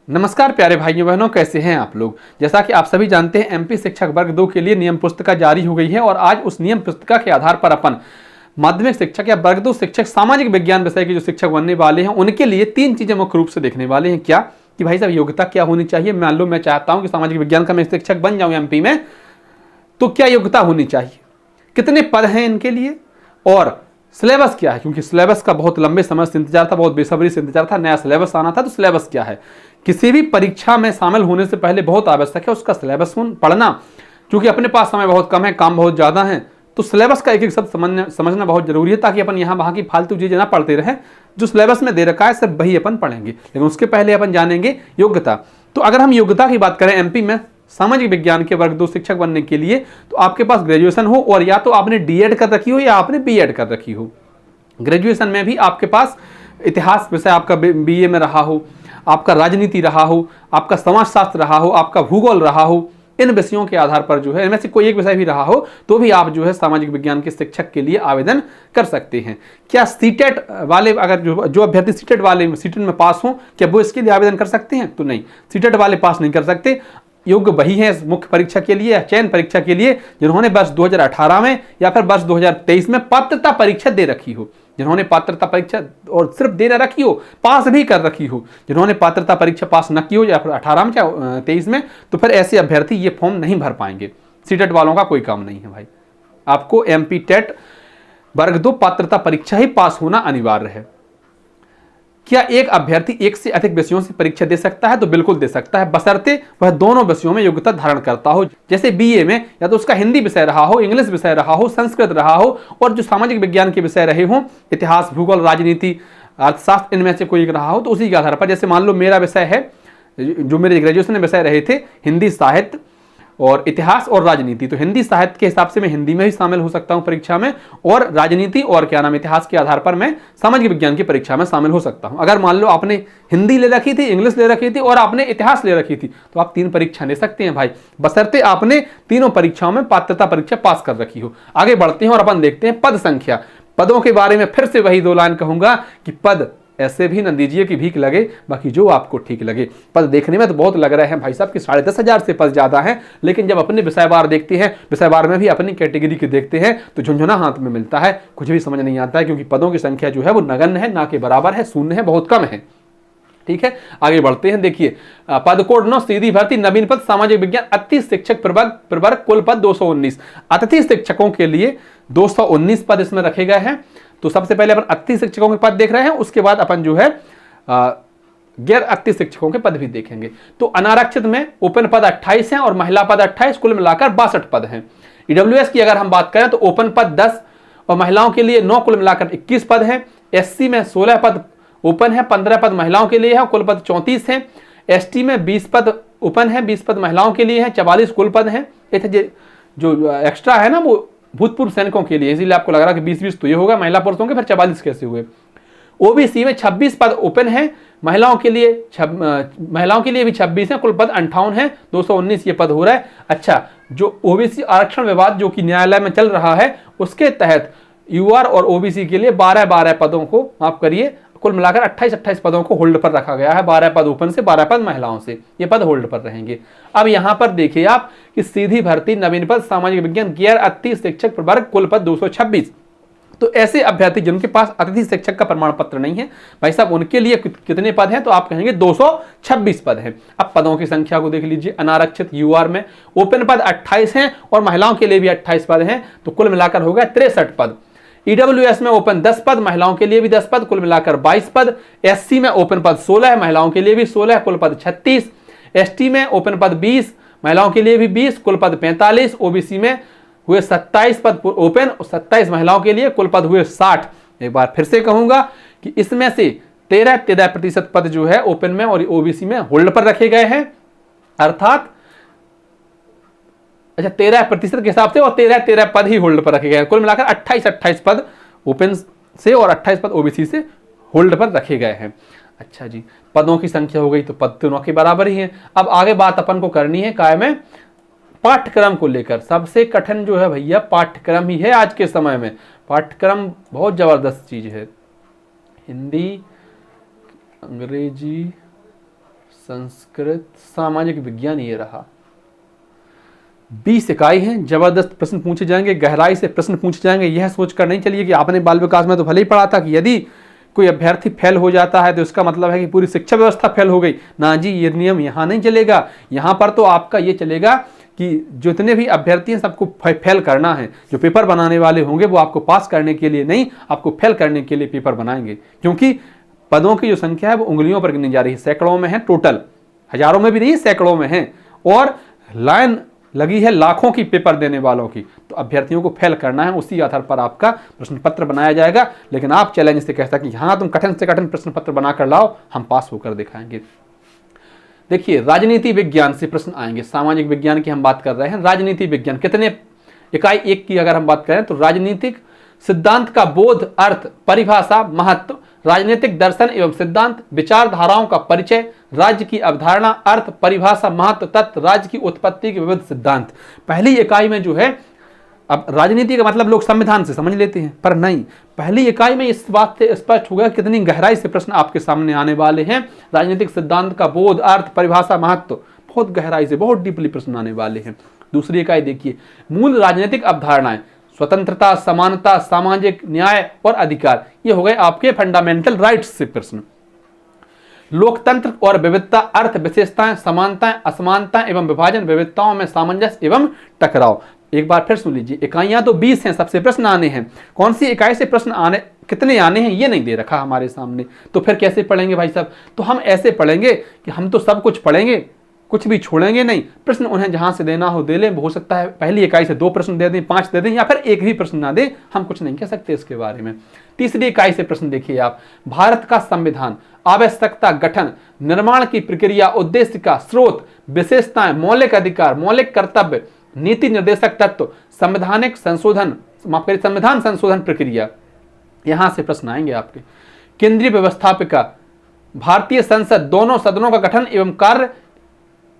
नमस्कार प्यारे भाइयों बहनों, कैसे हैं आप लोग। जैसा कि आप सभी जानते हैं, एमपी शिक्षक वर्ग 2 के लिए नियम पुस्तिका जारी हो गई है और आज उस नियम पुस्तिका के आधार पर अपन माध्यमिक शिक्षक या वर्ग 2 शिक्षक सामाजिक विज्ञान विषय के जो शिक्षक बनने वाले हैं उनके लिए 3 चीजें मुख्य रूप से देखने वाले हैं। क्या कि भाई साहब योग्यता क्या होनी चाहिए। मान लो मैं चाहता हूं कि सामाजिक विज्ञान का मैं शिक्षक बन जाऊं एमपी में, तो क्या योग्यता होनी चाहिए, कितने पद हैं इनके लिए, और सिलेबस क्या है, क्योंकि सिलेबस का बहुत लंबे समय से इंतजार था, बहुत बेसब्री से इंतजार था, नया सिलेबस आना था। तो सिलेबस क्या है, किसी भी परीक्षा में शामिल होने से पहले बहुत आवश्यक है उसका सिलेबस पढ़ना, क्योंकि अपने पास समय बहुत कम है, काम बहुत ज़्यादा है। तो सिलेबस का एक एक शब्द समझना बहुत जरूरी है, ताकि अपन यहाँ वहाँ की फालतू चीज़ें ना पढ़ते रहें। जो सिलेबस में दे रखा है सिर्फ वही अपन पढ़ेंगे, लेकिन उसके पहले अपन जानेंगे योग्यता। तो अगर हम योग्यता की बात करें एमपी में सामाजिक विज्ञान के वर्ग 2 शिक्षक बनने के लिए, तो आपके पास ग्रेजुएशन हो, और या तो आपने डीएड कर रखी हो या आपने बीएड कर रखी हो। ग्रेजुएशन में भी आपके पास इतिहास विषय आपका बीए में रहा हो, आपका राजनीति रहा हो, आपका समाजशास्त्र रहा हो, आपका भूगोल रहा हो, इन विषयों के आधार पर जो है इनमें से कोई एक विषय भी रहा हो, तो भी आप जो है सामाजिक विज्ञान के शिक्षक के लिए आवेदन कर सकते हैं। क्या सीटेट वाले, अगर जो अभ्यर्थी सीटेट वाले सीटेट में पास हो, क्या वो इसके लिए आवेदन कर सकते हैं? तो नहीं, सीटेट वाले पास नहीं कर सकते। योग्य वही है इस मुख्य परीक्षा के लिए, चयन परीक्षा के लिए, जिन्होंने वर्ष 2018 में या फिर वर्ष 2023 में पात्रता परीक्षा दे रखी हो। जिन्होंने पात्रता परीक्षा और सिर्फ दे ना रखी हो, पास भी कर रखी हो। जिन्होंने पात्रता परीक्षा पास न की हो या फिर 18 में या 23 में, तो फिर ऐसे अभ्यर्थी ये फॉर्म नहीं भर पाएंगे। सीटेट वालों का कोई काम नहीं है भाई, आपको एमपी टेट वर्ग 2 पात्रता परीक्षा ही पास होना अनिवार्य है। क्या एक अभ्यर्थी एक से अधिक विषयों से परीक्षा दे सकता है? तो बिल्कुल दे सकता है, बशर्ते वह दोनों विषयों में योग्यता धारण करता हो। जैसे बीए में या तो उसका हिंदी विषय रहा हो, इंग्लिश विषय रहा हो, संस्कृत रहा हो, और जो सामाजिक विज्ञान के विषय रहे हों, इतिहास, भूगोल, राजनीति, अर्थशास्त्र, इनमें से कोई एक रहा हो, तो उसी के आधार पर। जैसे मान लो मेरा विषय है, जो मेरे ग्रेजुएशन में विषय रहे थे हिंदी, साहित्य और इतिहास और राजनीति, तो हिंदी साहित्य के हिसाब से मैं हिंदी में भी शामिल हो सकता हूं परीक्षा में, और राजनीति और इतिहास के आधार पर मैं सामाजिक विज्ञान की परीक्षा में शामिल हो सकता हूं। अगर मान लो आपने हिंदी ले रखी थी, इंग्लिश ले रखी थी और आपने इतिहास ले रखी थी, तो आप 3 परीक्षा ले सकते हैं भाई, बशर्ते आपने तीनों परीक्षाओं में पात्रता परीक्षा पास कर रखी हो। आगे बढ़ते हैं और अपन देखते हैं पद संख्या। पदों के बारे में फिर से वही 2 लाइन कहूंगा कि पद ऐसे भी न दीजिए कि भीख लगे, बाकी जो आपको ठीक लगे। पद देखने में तो बहुत लग रहे हैं भाई साहब कि 10,500 से पद ज्यादा हैं, लेकिन जब अपने विषयवार देखते हैं, विषयवार में भी अपनी कैटेगरी के देखते हैं, तो झुंझुना हाथ में मिलता है, कुछ भी समझ नहीं आता है, क्योंकि पदों की संख्या जो है वो नगण्य है, ना के बराबर है, शून्य है, बहुत कम है। ठीक है, आगे बढ़ते हैं। देखिए पद कोड 9 सीधी भर्ती नवीन पद सामाजिक विज्ञान अतिथि शिक्षक प्रवर्ग कुल पद 219। अतिथि शिक्षकों के लिए 219 पद इसमें रखे गए हैं। तो सबसे पहले अपन अतिथि शिक्षकों के पद देख रहे हैं, उसके बाद अपन जो है गैर अतिथि शिक्षकों के पद भी देखेंगे। तो अनारक्षित में ओपन पद 28 हैं और महिला पद 28, कुल मिलाकर 62 पद हैं। ईडब्ल्यूएस की अगर हम बात करें तो ओपन पद 10 और महिलाओं के लिए 9, कुल मिलाकर 21 पद हैं। एससी में 16 पद ओपन है, 15 पद महिलाओं के लिए है, कुल पद 34 हैं। एसटी में 20 पद ओपन है, 20 पद महिलाओं के लिए है, 44 कुल पद हैं। जो एक्स्ट्रा है ना वो भूतपूर्व सैनिकों के लिए, इसीलिए आपको लग रहा है कि 20-20 तो ये होगा, महिला पुरुषों के फिर 44 कैसे हुए। ओबीसी में 26 पद ओपन है, महिलाओं के लिए भी 26 है, कुल पद 58 है, 219 ये पद हो रहा है। अच्छा, जो ओबीसी आरक्षण विवाद जो कि न्यायालय में चल रहा है, उसके तहत यूआर और ओबीसी के लिए 12-12 पदों को माफ करिए, कुल मिलाकर 28-28 पदों को होल्ड पर रखा गया है। 12 पद ओपन से, 12 पद महिलाओं से, ये पद होल्ड पर रहेंगे। अब यहां पर देखिए आप कि सीधी भर्ती नवीन पद सामाजिक विज्ञान गैर अतिथि शिक्षक प्रवर्ग कुल पद 226। तो ऐसे अभ्यर्थी जिनके पास अतिथि शिक्षक का प्रमाण पत्र नहीं है भाई साहब, उनके लिए कितने पद हैं? तो आप कहेंगे 226 पद हैं। अब पदों की संख्या को देख लीजिए। अनारक्षित यूआर में ओपन पद 28 हैं और महिलाओं के लिए भी 28 पद हैं, तो कुल मिलाकर हो गया 63 पद। ईडब्ल्यूएस में ओपन 10 पद, महिलाओं के लिए भी 10 पद, कुल मिलाकर 22 पद। एससी में ओपन पद 16 है, महिलाओं के लिए भी 16, कुल पद 36। एसटी में ओपन पद 20, महिलाओं के लिए भी 20, कुल पद 45। ओबीसी में हुए 27 पद ओपन और 27 महिलाओं के लिए, कुल पद हुए 60। एक बार फिर से कहूंगा कि इसमें से 13% पद जो है ओपन में और ओबीसी में होल्ड पर रखे गए हैं, अर्थात 13% के हिसाब से, और 13 पद ही होल्ड पर रखे गए हैं। कुल मिलाकर 28 पद ओपन से और 28 पद ओबीसी से होल्ड पर रखे गए हैं। अच्छा जी, पदों की संख्या हो गई, तो पद दोनों के बराबर ही हैं। अब आगे बात अपन को करनी है काय में पाठ्यक्रम को लेकर। सबसे कठिन जो है भैया पाठ्यक्रम ही है आज के समय में। पाठ्यक्रम बहुत जबरदस्त चीज है। हिंदी, अंग्रेजी, संस्कृत, सामाजिक विज्ञान ये रहा। 20 इकाई हैं, जबरदस्त प्रश्न पूछे जाएंगे, गहराई से प्रश्न पूछे जाएंगे। यह सोचकर नहीं चलिए कि आपने बाल विकास में तो भले ही पढ़ा था कि यदि कोई अभ्यर्थी फेल हो जाता है तो इसका मतलब है कि पूरी शिक्षा व्यवस्था फेल हो गई। ना जी, ये नियम यहाँ नहीं चलेगा। यहाँ पर तो आपका ये चलेगा कि जितने भी अभ्यर्थी हैं सबको फेल करना है। जो पेपर बनाने वाले होंगे वो आपको पास करने के लिए नहीं, आपको फेल करने के लिए पेपर बनाएंगे, क्योंकि पदों की जो संख्या है वो उंगलियों पर गिनी जा रही है, सैकड़ों में है टोटल, हजारों में भी नहीं, सैकड़ों में है, और लाइन लगी है लाखों की पेपर देने वालों की। तो अभ्यर्थियों को फेल करना है, उसी आधार पर आपका प्रश्न पत्र बनाया जाएगा। लेकिन आप चैलेंज से कह सकते हैं कि हाँ तुम कठिन से कठिन प्रश्न पत्र बनाकर लाओ, हम पास होकर दिखाएंगे। देखिए, राजनीति विज्ञान से प्रश्न आएंगे। सामाजिक विज्ञान की हम बात कर रहे हैं, राजनीति विज्ञान कितने इकाई 1 की अगर हम बात करें तो राजनीतिक सिद्धांत का बोध, अर्थ, परिभाषा, महत्व, राजनीतिक दर्शन एवं सिद्धांत, विचारधाराओं का परिचय, राज्य की अवधारणा, अर्थ, परिभाषा, महत्व, तत्व, राज्य की उत्पत्ति के विविध सिद्धांत। पहली इकाई में जो है, अब राजनीति का मतलब लोग संविधान से समझ लेते हैं, पर नहीं, पहली इकाई में इस बात से स्पष्ट होगा कितनी गहराई से प्रश्न आपके सामने आने वाले हैं। राजनीतिक सिद्धांत का बोध, अर्थ, परिभाषा, महत्व, बहुत गहराई से, बहुत डीपली प्रश्न आने वाले हैं। दूसरी इकाई देखिए, मूल राजनीतिक अवधारणाएं, स्वतंत्रता, समानता, सामाजिक न्याय और अधिकार, ये हो गए आपके फंडामेंटल राइट्स से प्रश्न। लोकतंत्र और विविधता, अर्थ, विशेषताएं, समानताएं, असमानताएं एवं विभाजन, विविधताओं में सामंजस्य एवं टकराव। एक बार फिर सुन लीजिए, इकाइयां तो 20 हैं, सबसे प्रश्न आने हैं। कौन सी इकाई से प्रश्न आने, कितने आने हैं ये नहीं दे रखा हमारे सामने, तो फिर कैसे पढ़ेंगे भाई साहब? तो हम ऐसे पढ़ेंगे कि हम तो सब कुछ पढ़ेंगे, कुछ भी छोड़ेंगे नहीं। प्रश्न उन्हें जहां से देना हो दे लें। हो सकता है पहली इकाई से 2 प्रश्न दे दें, 5 दे दें, या फिर एक भी प्रश्न ना दें, हम कुछ नहीं कह सकते इसके बारे में। तीसरी इकाई से प्रश्न देखिए आप, भारत का संविधान, आवश्यकता, गठन, निर्माण की प्रक्रिया, उद्देश्य का, स्रोत, विशेषताएं, मौलिक अधिकार, मौलिक कर्तव्य, नीति निर्देशक तत्व, संवैधानिक संशोधन, माफ करिए संविधान संशोधन प्रक्रिया, यहां से प्रश्न आएंगे आपके। केंद्रीय व्यवस्थापिका, भारतीय संसद, दोनों सदनों का गठन एवं कार्य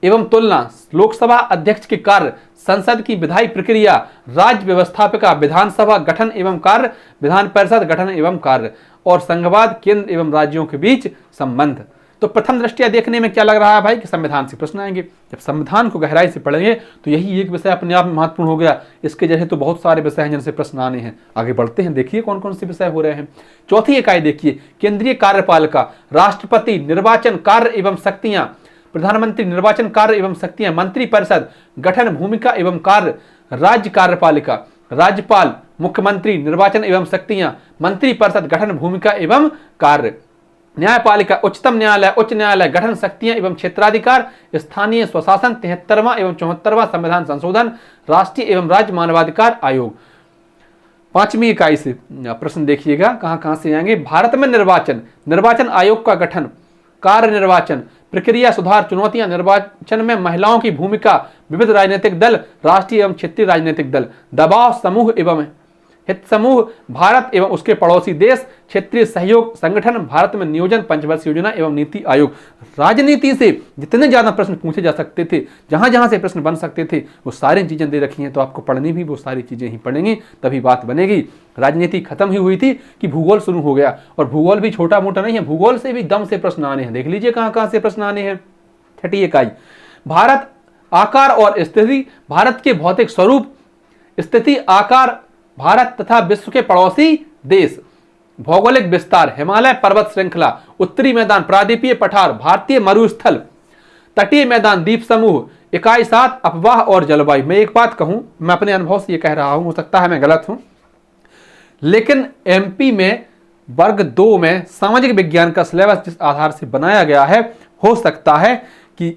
एवं तुलना, लोकसभा अध्यक्ष के कार्य, संसद की विधायी प्रक्रिया, राज्य व्यवस्थापिका, विधानसभा गठन एवं कार्य, विधान परिषद गठन एवं कार्य, और संघवाद, केंद्र एवं राज्यों के बीच संबंध। तो प्रथम दृष्टिया देखने में क्या लग रहा है भाई कि संविधान से प्रश्न आएंगे। जब संविधान को गहराई से पढ़ेंगे तो यही एक विषय अपने आप में महत्वपूर्ण हो गया। इसके जैसे तो बहुत सारे विषय हैं जिनसे प्रश्न आने हैं। आगे बढ़ते हैं, देखिए कौन कौन से विषय हो रहे हैं। चौथी इकाई देखिए, केंद्रीय कार्यपालिका, राष्ट्रपति, निर्वाचन कार्य एवं शक्तियां, प्रधानमंत्री, निर्वाचन कार्य एवं शक्तियां, मंत्री परिषद, गठन, भूमिका एवं कार्य, राज्य कार्यपालिका, राज्यपाल, मुख्यमंत्री, निर्वाचन एवं शक्तियां, मंत्री परिषद, गठन, भूमिका एवं कार्य, न्यायपालिका, उच्चतम न्यायालय, उच्च न्यायालय, गठन, शक्तियां एवं क्षेत्राधिकार, स्थानीय स्वशासन, 73वां एवं 74वां संविधान संशोधन, राष्ट्रीय एवं राज्य मानवाधिकार आयोग। पांचवी इकाई से प्रश्न देखिएगा कहां कहां से आएंगे। भारत में निर्वाचन, निर्वाचन आयोग का गठन, कार्य निर्वाचन, प्रक्रिया सुधार, चुनौतियां, निर्वाचन में महिलाओं की भूमिका, विविध राजनीतिक दल, राष्ट्रीय एवं क्षेत्रीय राजनीतिक दल, दबाव समूह एवं हित समूह, भारत एवं उसके पड़ोसी देश, क्षेत्रीय सहयोग संगठन, भारत में नियोजन, पंचवर्षीय योजना एवं नीति आयोग। राजनीति से जितने ज्यादा प्रश्न पूछे जा सकते थे, जहां जहां से प्रश्न बन सकते थे, वो सारी चीजें दे रखी हैं। तो आपको पढ़नी भी वो सारी चीजें ही पढ़ेंगी, तभी बात बनेगी। राजनीति खत्म ही हुई थी कि भूगोल शुरू हो गया, और भूगोल भी छोटा मोटा नहीं है, भूगोल से भी दम से प्रश्न आने हैं। देख लीजिए कहां कहां से प्रश्न आने हैं। छठी इकाई, भारत, आकार और स्थिति, भारत के भौतिक स्वरूप, स्थिति, आकार, भारत तथा विश्व के पड़ोसी देश, भौगोलिक विस्तार, हिमालय पर्वत श्रृंखला, उत्तरी मैदान, प्रायद्वीपीय पठार, भारतीय मरुस्थल, तटीय मैदान, द्वीप समूह। इकाई 7, अफवाह और जलवायु। मैं एक बात कहूं, मैं अपने अनुभव से ये कह रहा हूं, हो सकता है मैं गलत हूं, लेकिन एमपी में वर्ग 2 में सामाजिक विज्ञान का सिलेबस जिस आधार से बनाया गया है, हो सकता है कि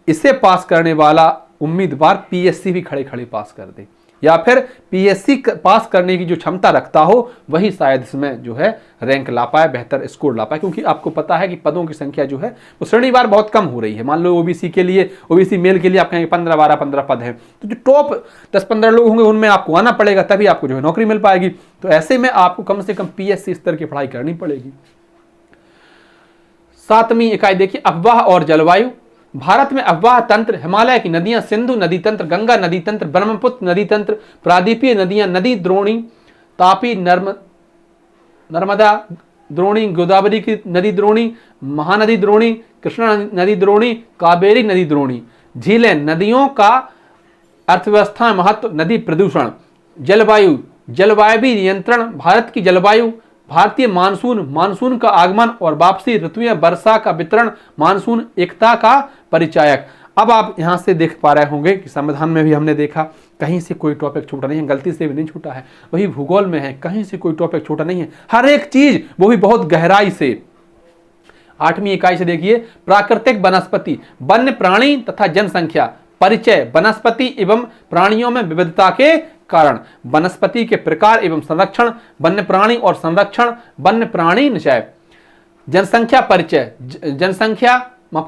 इसे पास करने वाला उम्मीदवार पीएससी भी खड़े खड़े पास कर दे, या फिर पीएससी पास करने की जो क्षमता रखता हो वही शायद इसमें जो है रैंक ला पाए, बेहतर स्कोर ला पाए। क्योंकि आपको पता है कि पदों की संख्या जो है वो श्रेणीवार बहुत कम हो रही है। मान लो ओबीसी के लिए, ओबीसी मेल के लिए आप कहेंगे 15-12-15 पद हैं, तो जो टॉप 10-15 लोग होंगे उनमें आपको आना पड़ेगा, तभी आपको जो है नौकरी मिल पाएगी। तो ऐसे में आपको कम से कम पीएससी स्तर की पढ़ाई करनी पड़ेगी। 7वीं इकाई देखिए, अफवाह और जलवायु। भारत में अफवाह तंत्र, हिमालय की नदियां, सिंधु नदी तंत्र, गंगा नदी तंत्र, ब्रह्मपुत्र नदी तंत्र, प्रायद्वीपीय नदियां, नदी द्रोणी, तापी, नर्मदा द्रोणी, गोदावरी की नदी द्रोणी, महानदी द्रोणी, कृष्णा नदी द्रोणी, कावेरी नदी द्रोणी। झीलें, नदियों का अर्थव्यवस्था में महत्व, नदी प्रदूषण। जलवायु, जलवायु नियंत्रण, भारत की जलवायु, भारतीय मानसून, मानसून का आगमन और वापसी, ऋतुएं, वर्षा का वितरण, मानसून, एकता का परिचायक। अब आप यहां से देख पा रहे होंगे कि संविधान में भी हमने देखा कहीं से कोई टॉपिक छूटा नहीं है, गलती से भी नहीं छूटा है। वही भूगोल में है, कहीं से कोई टॉपिक छूटा नहीं है, हर एक चीज वो भी बहुत गहराई से। 8वीं इकाई से देखिए, प्राकृतिक वनस्पति, वन्य प्राणी तथा जनसंख्या, परिचय, वनस्पति एवं प्राणियों में विविधता के कारण, वनस्पति के प्रकार एवं संरक्षण, वन्य प्राणी और संरक्षण, वन्य प्राणी निचय। जनसंख्या परिचय, जनसंख्या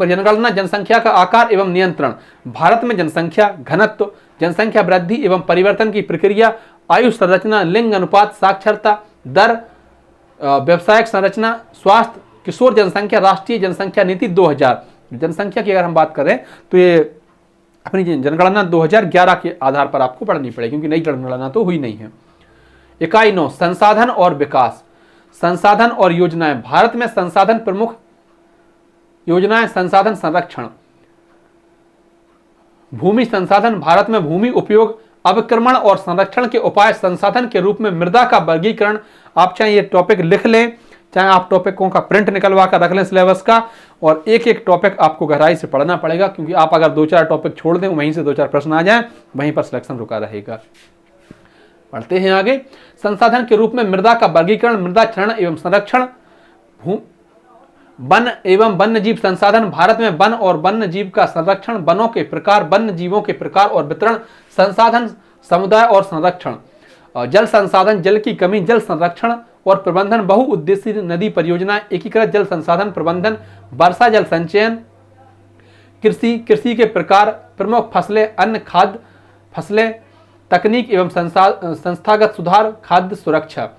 जनगणना, जनसंख्या का आकार एवं नियंत्रण, भारत में जनसंख्या घनत्व, जनसंख्या वृद्धि एवं परिवर्तन की प्रक्रिया, आयु संरचना, लिंग अनुपात, साक्षरता दर, व्यवसायिक संरचना, स्वास्थ्य, किशोर जनसंख्या, राष्ट्रीय जनसंख्या नीति 2000। जनसंख्या की अगर हम बात करें तो ये अपनी जनगणना 2011 के आधार पर आपको पढ़नी पड़ेगी, क्योंकि नई जनगणना तो हुई नहीं है। इकाई 9, संसाधन और विकास, संसाधन और योजनाएं, भारत में संसाधन प्रमुख योजनाएं, संसाधन संरक्षण, भूमि संसाधन, भारत में भूमि उपयोग, अवक्रमण और संरक्षण के उपाय, संसाधन के रूप में मृदा का वर्गीकरण। आप चाहे ये टॉपिक लिख लें, चाहे आप टॉपिकों का प्रिंट निकलवा कर रख लें सिलेबस का, और एक एक टॉपिक आपको गहराई से पढ़ना पड़ेगा, क्योंकि आप अगर 2-4 टॉपिक छोड़ दें, वहीं से 2-4 प्रश्न आ जाएं, वहीं पर सिलेक्शन रुका रहेगा। पढ़ते हैं आगे। संसाधन के रूप में मृदा का वर्गीकरण, मृदा क्षरण एवं संरक्षण, वन एवं वन्य जीव संसाधन, भारत में वन और वन्य जीव का संरक्षण, वनों के प्रकार, वन्य जीवों के प्रकार और वितरण, संसाधन समुदाय और संरक्षण, जल संसाधन, जल की कमी, जल संरक्षण और प्रबंधन, बहुउद्देशीय नदी परियोजना, एकीकृत जल संसाधन प्रबंधन, वर्षा जल संचयन, कृषि, कृषि के प्रकार, प्रमुख फसलें, अन्न खाद्य फसलें, तकनीक एवं संस्थागत सुधार, खाद्य सुरक्षा,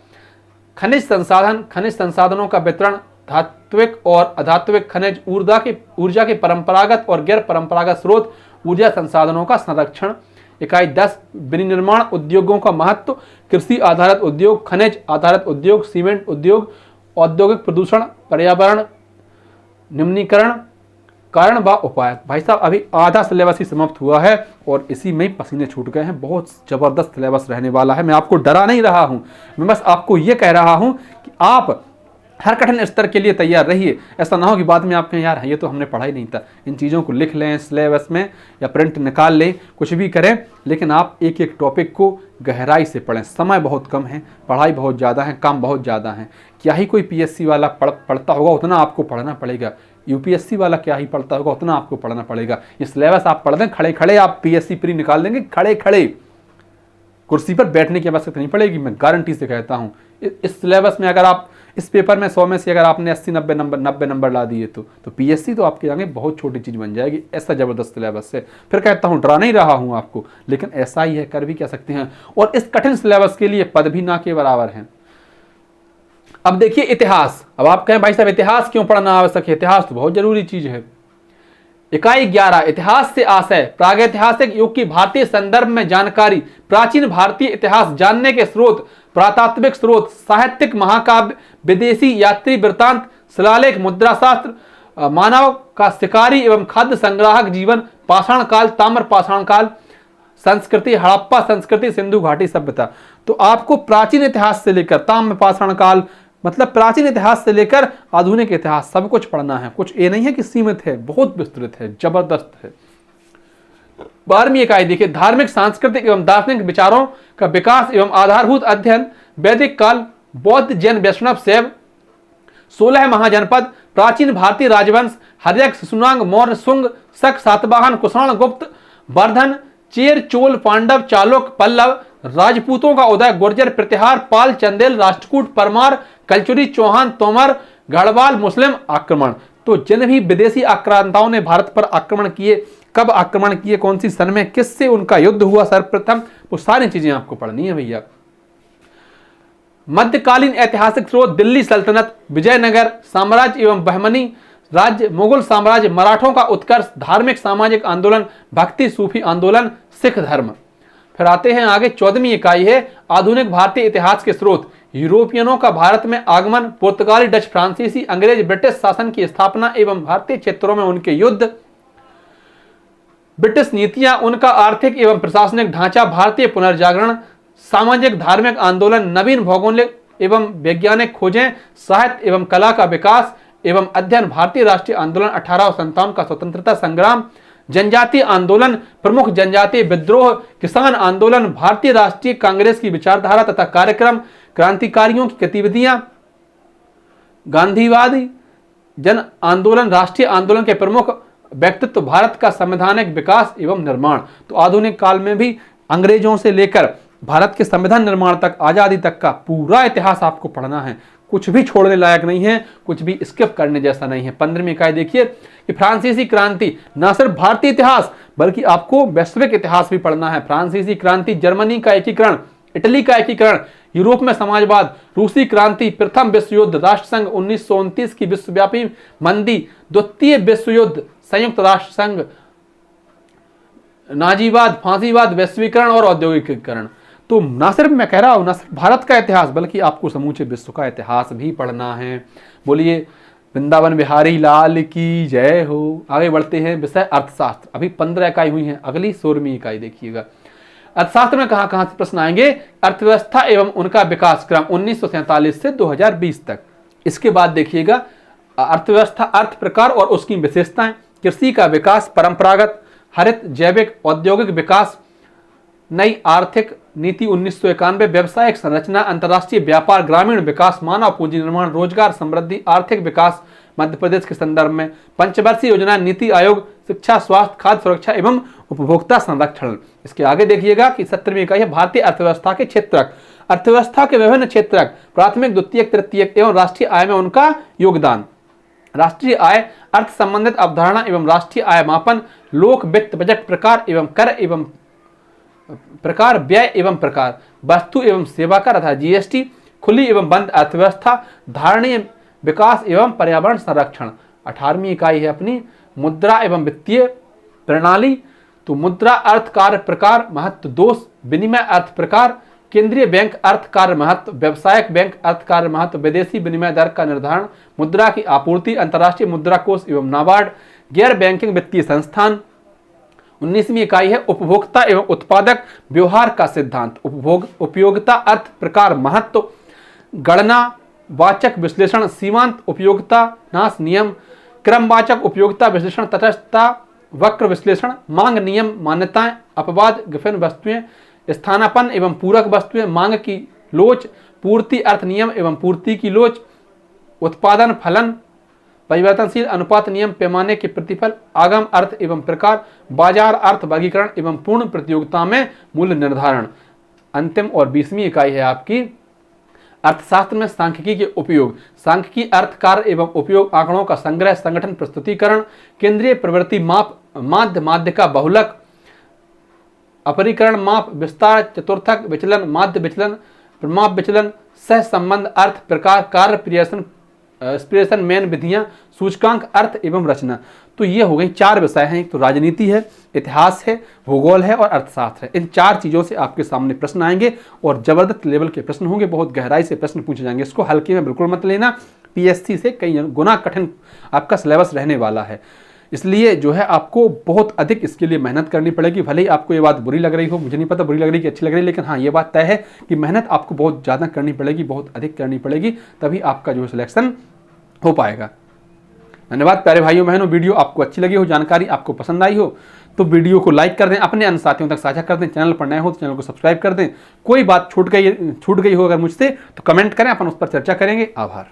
खनिज संसाधन, खनिज संसाधनों का वितरण, धात्विक और अधात्विक खनिज, ऊर्जा के परंपरागत और गैर परंपरागत स्रोत, ऊर्जा संसाधनों का संरक्षण। इकाई 10, विनिर्माण उद्योगों का महत्व, कृषि आधारित उद्योग, खनिज आधारित उद्योग, सीमेंट उद्योग, औद्योगिक प्रदूषण, पर्यावरण निम्नीकरण, कारण व उपाय। भाई साहब अभी आधा सिलेबस ही समाप्त हुआ है और इसी में ही पसीने छूट गए हैं। बहुत जबरदस्त सिलेबस रहने वाला है। मैं आपको डरा नहीं रहा हूं, मैं बस आपको यह कह रहा हूं कि आप हर कठिन स्तर के लिए तैयार रहिए। ऐसा ना हो कि बाद में आप कहें यार ये तो हमने पढ़ा ही नहीं था। इन चीज़ों को लिख लें सिलेबस में या प्रिंट निकाल लें, कुछ भी करें, लेकिन आप एक एक टॉपिक को गहराई से पढ़ें। समय बहुत कम है, पढ़ाई बहुत ज़्यादा है, काम बहुत ज़्यादा है। क्या ही कोई पीएससी वाला पढ़ता होगा, उतना आपको पढ़ना पड़ेगा। यूपीएससी वाला क्या ही पढ़ता होगा, उतना आपको पढ़ना पड़ेगा। ये सिलेबस आप पढ़ दें, खड़े खड़े आप पीएससी प्री निकाल देंगे, खड़े खड़े। कुर्सी पर बैठने की आवश्यकता नहीं पड़ेगी, मैं गारंटी से कहता हूँ। इस सिलेबस में अगर आप इस पेपर में 100 में से अगर आपने 80-90 नंबर ला दिए तो पीएससी तो आपके आगे बहुत छोटी चीज़ बन जाएगी। ऐसा ज़बरदस्त सिलेबस है। फिर कहता हूँ डरा नहीं रहा हूँ आपको, लेकिन ऐसा ही है, कर भी कह सकते हैं। और इस कठिन सिलेबस के लिए पद भी ना के बराबर हैं। अब देखिए इतिहास। अब आप कहें भाई साहब इतिहास क्यों पढ़ना आवश्यक है? इतिहास तो बहुत जरूरी चीज़ है। इकाई 11, इतिहास से आशय, प्रागैतिहासिक युग की भारतीय संदर्भ में जानकारी, प्राचीन भारतीय इतिहास जानने के स्रोत, पुरातात्विक स्रोत, साहित्यिक महाकाव्य, विदेशी यात्री वृत्तांत, शिलालेख, मुद्राशास्त्र, मानव का शिकारी एवं खाद्य संग्राहक जीवन, पाषाण काल, ताम्र पाषाण काल, संस्कृति, हड़प्पा संस्कृति, सिंधु घाटी सभ्यता। तो आपको प्राचीन इतिहास से लेकर ताम्र पाषाण काल, मतलब प्राचीन इतिहास से लेकर आधुनिक इतिहास सब कुछ पढ़ना है। कुछ ये नहीं है कि सीमित है, बहुत विस्तृत है, जबरदस्त है। 12वीं इकाई देखिए, धार्मिक सांस्कृतिक एवं दार्शनिक विचारों का विकास एवं आधारभूत अध्ययन, वैदिक काल, बौद्ध जैन वैष्णव शैव, 16 महाजनपद, प्राचीन भारतीय राजवंश, हर्यक, शिशुनाग, मौर्य, शुंग, शक, सातवाहन, कुषाण, गुप्त, वर्धन, चेर, चोल, पांडव, चालुक, पल्लव, राजपूतों का उदय, गुर्जर, प्रतिहार, पाल, चंदेल, राष्ट्रकूट, परमार, कलचुरी, चौहान, तोमर, गढ़वाल, मुस्लिम आक्रमण। तो जिन भी विदेशी आक्रांताओं ने भारत पर आक्रमण किए, कब आक्रमण किए, कौन सी सन में, किससे उनका युद्ध हुआ सर्वप्रथम, वो सारी चीजें आपको पढ़नी है भैया। मध्यकालीन ऐतिहासिक स्रोत, दिल्ली सल्तनत, विजयनगर साम्राज्य एवं बहमनी राज्य, मुगल साम्राज्य, मराठों का उत्कर्ष, धार्मिक सामाजिक आंदोलन, भक्ति सूफी आंदोलन, सिख धर्म। फिर आते हैं आगे 14वीं इकाई है आधुनिक भारतीय इतिहास के स्रोत, यूरोपियनों का भारत में आगमन, पुर्तगाली, डच, फ्रांसीसी, अंग्रेज, ब्रिटिश शासन की स्थापना एवं भारतीय क्षेत्रों में उनके युद्ध, ब्रिटिश नीतियां, उनका आर्थिक एवं प्रशासनिक ढांचा, भारतीय पुनर्जागरण, सामाजिक धार्मिक आंदोलन, नवीन भौगोलिक एवं वैज्ञानिक खोजें, साहित्य एवं कला का विकास एवं अध्ययन, भारतीय राष्ट्रीय आंदोलन 1857 का स्वतंत्रता संग्राम, जनजातीय आंदोलन, प्रमुख जनजातीय विद्रोह, किसान आंदोलन, भारतीय राष्ट्रीय कांग्रेस की विचारधारा तथा कार्यक्रम, क्रांतिकारियों की गतिविधियां, गांधीवादी जन आंदोलन, राष्ट्रीय आंदोलन के प्रमुख व्यक्तित्व, भारत का संवैधानिक विकास एवं निर्माण। तो आधुनिक काल में भी अंग्रेजों से लेकर भारत के संविधान निर्माण तक, आजादी तक का पूरा इतिहास आपको पढ़ना है, कुछ भी छोड़ने लायक नहीं है, कुछ भी स्किप करने जैसा नहीं है। 15वीं इकाई देखिए कि फ्रांसीसी क्रांति न सिर्फ भारतीय इतिहास बल्कि आपको वैश्विक इतिहास भी पढ़ना है। फ्रांसीसी क्रांति, जर्मनी का एकीकरण, इटली का एकीकरण, यूरोप में समाजवाद, रूसी क्रांति, प्रथम विश्व युद्ध, राष्ट्रसंघ 1929 की विश्वव्यापी मंदी, द्वितीय विश्व युद्ध, संयुक्त राष्ट्र संघ, नाजीवाद, फांसीवाद, वैश्वीकरण और औद्योगिकीकरण। तो ना सिर्फ मैं कह रहा हूं ना सिर्फ भारत का इतिहास बल्कि आपको समूचे विश्व का इतिहास भी पढ़ना है। बोलिए वृंदावन बिहारी लाल की जय हो। आगे बढ़ते हैं, विषय अर्थशास्त्र। अभी 15 इकाई हुई हैं, अगली 16वीं इकाई देखिएगा। अर्थशास्त्र में कहां से प्रश्न आएंगे? अर्थव्यवस्था एवं उनका विकास क्रम 1947 से 2020 तक। इसके बाद देखिएगा अर्थव्यवस्था, अर्थ प्रकार और उसकी विशेषताएं, कृषि का विकास, परंपरागत, हरित, जैविक, औद्योगिक विकास, नई आर्थिक नीति 1991, व्यवसायिक संरचना, अंतर्राष्ट्रीय व्यापार, ग्रामीण विकास, मानव पूंजी निर्माण, रोजगार समृद्धि, आर्थिक विकास मध्य प्रदेश के संदर्भ में, पंचवर्षीय योजना, नीति आयोग, शिक्षा, स्वास्थ्य, खाद्य सुरक्षा एवं उपभोक्ता संरक्षण। इसके आगे देखिएगा कि 17वीं इकाई है भारतीय अर्थव्यवस्था के क्षेत्रक। अर्थव्यवस्था के विभिन्न क्षेत्रक, प्राथमिक, द्वितीयक, तृतीयक एवं राष्ट्रीय आय में उनका योगदान, राष्ट्रीय आय, अर्थ संबंधित अवधारणा एवं राष्ट्रीय आय मापन, लोक वित्त, बजट प्रकार एवं कर एवं प्रकार, व्यय एवं प्रकार, वस्तु एवं सेवा कर अर्थात जीएसटी, खुली एवं बंद अर्थव्यवस्था, धारणीय विकास एवं पर्यावरण संरक्षण। 18वीं इकाई है अपनी मुद्रा एवं वित्तीय प्रणाली। तो मुद्रा अर्थ कार्य प्रकार, महत्व, दोष, विनिमय अर्थ प्रकार, केंद्रीय बैंक अर्थ कार्य महत्व, व्यवसायिक बैंक अर्थ कार्य महत्व, विदेशी विनिमय दर का निर्धारण, मुद्रा की आपूर्ति, अंतर्राष्ट्रीय मुद्रा कोष एवं नाबार्ड, गैर बैंकिंग वित्तीय संस्थान। 19वीं इकाई है उपभोक्ता एवं उत्पादक व्यवहार का सिद्धांत, उपयोगिता अर्थ प्रकार महत्व, गणना वाचक विश्लेषण, सीमांत उपयोगिता नाश नियम, क्रमवाचक उपयोगिता विश्लेषण, तटस्थता वक्र विश्लेषण, मांग नियम मान्यताएं, अपवाद विभिन्न वस्तुएं, स्थानापन्न एवं पूरक वस्तुएं, मांग की लोच, पूर्ति अर्थ नियम एवं पूर्ति की लोच, उत्पादन फलन, परिवर्तनशील अनुपात नियम, पैमाने के प्रतिफल, आगम अर्थ एवं प्रकार, बाजार अर्थ वर्गीकरण एवं पूर्ण प्रतियोगिता में मूल्य निर्धारण। अंतिम और 20वीं इकाई है आपकी अर्थशास्त्र में सांख्यिकी के उपयोग, सांख्यिकी अर्थ कार्य एवं उपयोग, आंकड़ों का संग्रह, संगठन, प्रस्तुतिकरण, केंद्रीय प्रवृत्ति माप, माध्य, माध्य का बहुलक, अपरिकरण माप, विस्तार, चतुर्थक विचलन, माध्य विचलन, प्रमाप विचलन, सह संबंध अर्थ प्रकार, कार्य प्रियसन मेन विधियां, सूचकांक अर्थ एवं रचना। तो ये हो गई 4 विषय हैं, एक तो राजनीति है, इतिहास है, भूगोल है और अर्थशास्त्र है। इन 4 चीजों से आपके सामने प्रश्न आएंगे और जबरदस्त लेवल के प्रश्न होंगे, बहुत गहराई से प्रश्न पूछे जाएंगे। इसको हल्के में बिल्कुल मत लेना, पीएससी से कई गुना कठिन आपका सिलेबस रहने वाला है। इसलिए जो है आपको बहुत अधिक इसके लिए मेहनत करनी पड़ेगी। भले ही आपको ये बात बुरी लग रही हो, मुझे नहीं पता बुरी लग रही कि अच्छी लग रही है, लेकिन हाँ ये बात तय है कि मेहनत आपको बहुत ज़्यादा करनी पड़ेगी, बहुत अधिक करनी पड़ेगी, तभी आपका जो सिलेक्शन हो पाएगा। धन्यवाद प्यारे भाइयों बहनों। वीडियो आपको अच्छी लगी हो, जानकारी आपको पसंद आई हो तो वीडियो को लाइक कर दें, अपने अन्य साथियों तक साझा कर दें। चैनल पर नए हो तो चैनल को सब्सक्राइब कर दें। कोई बात छूट गई हो अगर मुझसे तो कमेंट करें, अपन उस पर चर्चा करेंगे। आभार।